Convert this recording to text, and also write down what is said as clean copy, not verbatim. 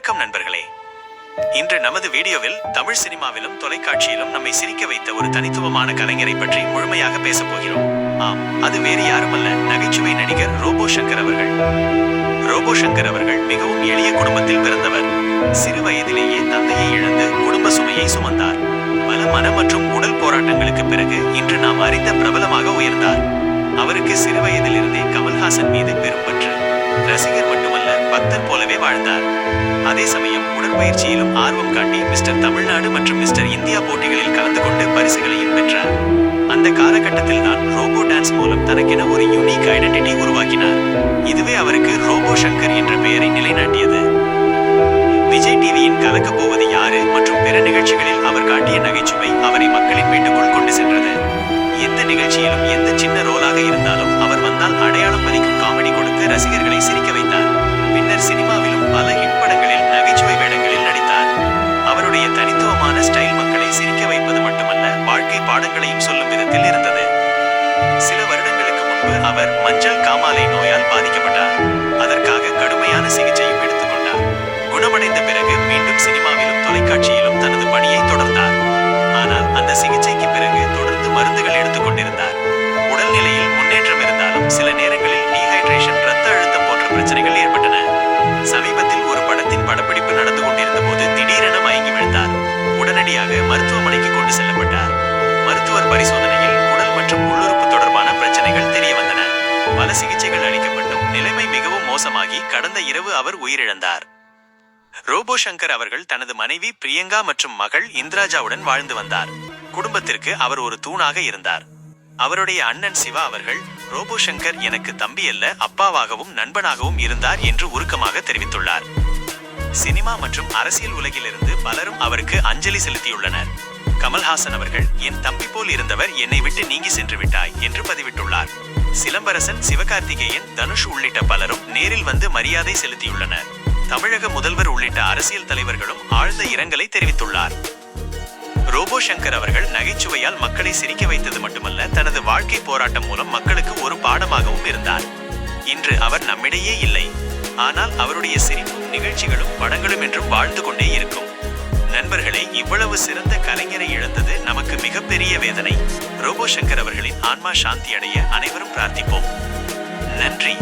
வணக்கம் நண்பர்களே. இன்று நமது வீடியோவில் தமிழ் சினிமாவிலும் தொலைக்காட்சியிலும் நம்மை சிரிக்க வைத்த ஒரு தனித்துவமான கலைஞரை பற்றி முழுமையாக பேசப் போகிறோம். ஆம், அது வேறு யாருமல்ல, நகைச்சுவை நடிகர் ரோபோ சங்கர் அவர்கள். ரோபோ சங்கர் அவர்கள் மிகவும் எளிய குடும்பத்தில் பிறந்தவர். சிறு வயதிலேயே தந்தையை இழந்து குடும்ப சுமையை சுமந்தார். பல மன மற்றும் உடல் போராட்டங்களுக்கு பிறகு இன்று நாம் அறிந்த பிரபலமாக உயர்ந்தார். அவருக்கு சிறு வயதிலிருந்தே கமல்ஹாசன் மீது பெரும் பற்று. ரசிகர் மட்டுமல்ல, பக்தர் போலவே வாழ்ந்தார். அதே சமயம் உடற்பயிற்சியிலும் ஆர்வம் காட்டி மிஸ்டர் தமிழ்நாடு மற்றும் மிஸ்டர் இந்தியா போட்டிகளில் கலந்து கொண்டு பரிசுகளையும் பெற்றார். அந்த காலகட்டத்தில் தான் ரோபோ டான்ஸ் மூலம் தனக்கென ஒரு யூனிக் ஐடென்டிட்டி உருவாக்கினார். இதுவே அவருக்கு ரோபோ சங்கர் என்ற பெயரை நிலைநாட்டியது. விஜய் டிவியின் கலக்க போவது யாரு மற்றும் பிற நிகழ்ச்சிகளில் அவர் காட்டிய நகைச்சுவை அவரை மக்களின் வீட்டுக்குள் கொண்டு சென்றது. எந்த நிகழ்ச்சியிலும் எந்த சின்ன ரோலாக இருந்தாலும் அவர் வந்தால் அடையாளம் பதிக்கும் காமெடி கொடுத்து ரசிகர்களை சிரிக்க வைத்தார். பின்னர் சினிமாவிலும் பல ஹிட் படங்களில் நகைச்சுவை வேடங்களில் நடித்தார். அவருடைய தனித்துவமான ஸ்டைல் மக்களை சிரிக்க வைப்பது மட்டுமல்ல, வாழ்க்கை பாடங்களையும் சொல்லும் விதத்தில் இருந்தது. சில வருடங்களுக்கு முன்பு அவர் மஞ்சள் காமாலை நோயால் பாதிக்கப்பட்டார். அதற்காக கடுமையான சிகிச்சையும் எடுத்துக்கொண்டார். குணமடைந்த பிறகு மீண்டும் சினிமாவிலும் தொலைக்காட்சியிலும் தனது பணியை தொடர்ந்தார். ஆனால் அந்த சிகிச்சைக்கு பிறகு தொடர்ந்து மருந்துகள் எடுத்துக் கொண்டிருந்தார். உடல்நிலையில் முன்னேற்றம் இருந்தாலும் சில நேரங்களில் டீஹைட்ரேஷன், இரத்த அழுத்தம் போன்ற பிரச்சனைகள் ஏற்பட்டன. சமீபத்தில் ஒரு படத்தின் படப்பிடிப்பு நடந்து கொண்டிருந்த போது திடீரென மயங்கி விழுந்தார். உடனடியாக மருத்துவமனைக்கு கொண்டு செல்லப்பட்டார். மருத்துவர் பரிசோதனையில் குடல் மற்றும் உள்ளுறுப்பு தொடர்பான பிரச்சனைகள் தெரிய வந்தன. பல சிகிச்சைகள் அளிக்கப்பட்டும் நிலைமை மிகவும் மோசமாகி கடந்த இரவு அவர் உயிரிழந்தார். ரோபோ சங்கர் அவர்கள் தனது மனைவி பிரியங்கா மற்றும் மகள் இந்திராஜாவுடன் வாழ்ந்து வந்தார். குடும்பத்திற்கு அவர் ஒரு தூணாக இருந்தார். அவருடைய அண்ணன் சிவா அவர்கள், ரோபோ சங்கர் எனக்கு தம்பி அல்ல, அப்பாவாகவும் நண்பனாகவும் இருந்தார் என்று உருக்கமாக தெரிவித்துள்ளார். சினிமா மற்றும் அரசியல் உலகிலிருந்து பலரும் அவருக்கு அஞ்சலி செலுத்தியுள்ளனர். கமல்ஹாசன் அவர்கள், என் தம்பி போல் இருந்தவர் என்னை விட்டு நீங்கி சென்று விட்டாய் என்று பதிவிட்டுள்ளார். சிலம்பரசன், சிவகார்த்திகேயன், தனுஷ் உள்ளிட்ட பலரும் நேரில் வந்து மரியாதை செலுத்தியுள்ளனர். தமிழக முதல்வர் உள்ளிட்ட அரசியல் தலைவர்களும் ஆழ்ந்த இரங்கலை தெரிவித்துள்ளார். ரோபோ சங்கர் அவர்கள் நகைச்சுவையால் மக்களை சிரிக்க வைத்தது மட்டுமல்ல, தனது வாழ்க்கை போராட்டம் மூலம் மக்களுக்கு ஒரு பாடமாகவும் இருந்தார். இன்று அவர் நம்மிடையே இல்லை. ஆனால் அவருடைய சிரிப்பும் நிகழ்ச்சிகளும் படங்களும் என்றும் வாழ்ந்து கொண்டே இருக்கும். நண்பர்களே, இவ்வளவு சிறந்த கலைஞரை இழந்தது நமக்கு மிகப்பெரிய வேதனை. ரோபோ சங்கர் அவர்களின் ஆன்மா சாந்தி அடைய அனைவரும் பிரார்த்திப்போம். நன்றி.